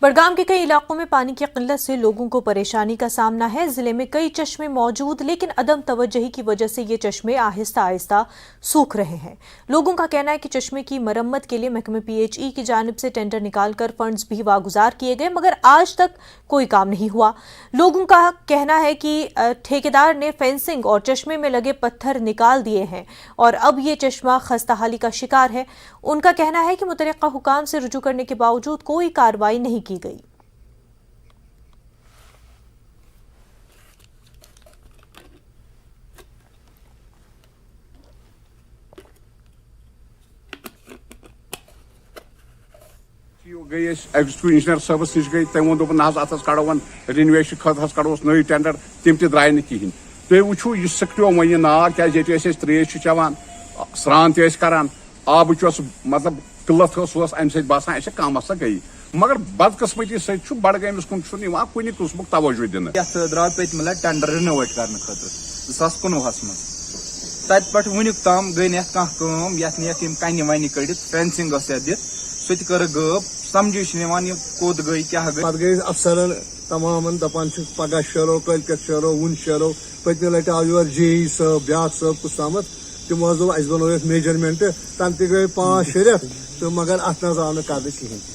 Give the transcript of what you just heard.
बडगाम के कई इलाकों में पानी की किल्लत से लोगों को परेशानी का सामना है। जिले में कई चश्मे मौजूद, लेकिन अदम तवज्जोही की वजह से ये चश्मे आहिस्ता आहिस्ता सूख रहे हैं। लोगों का कहना है कि चश्मे की मरम्मत के लिए महकमे PHE की जानिब से टेंडर निकालकर फंड्स भी वागुजार किए गए, मगर आज तक कोई काम नहीं हुआ। लोगों का कहना है कि ठेकेदार ने फेंसिंग और चश्मे में लगे पत्थर निकाल दिए हैं और अब ये चश्मा खस्ताहाली का शिकार है। उनका कहना है कि मुतल्लिका हुकाम से रुजू करने के बावजूद कोई कार्रवाई नहीं की गई। गई एग्जीक्यूटिव इंजीनियर साहबस नश गई, तम वो ना अत कड़ो रिनोवेशन खत कड़ोस नई टेंडर, तम द्राय कहें। तुम वो यह सकटो वो नाग क्या त्रेश चवान स्रान करान आब मतलब किल्लत अम ससान कम सा गई, मगर बदकस्मती सत बडगामिस कुन कुन किस्मुक तवज्जो दिन द्राव पतम लट टेंडर रिनोवेट करने खतर 2019 मज तत पे वुनिक तम गई कम कन वन कड़ित फेंसिंग दित सह कर गब समझ कोद गई क्या गई पे गई अफसरन तमाम दपान पगह शेरो कल शेरो वुन शेरो पतम लट आव योर JE साहब ब्या साहब कुछ तमत तमो दोप अस बनो मेजरमेंट तम गई 5-6 रेत तो मगर अत आव न कर कहें।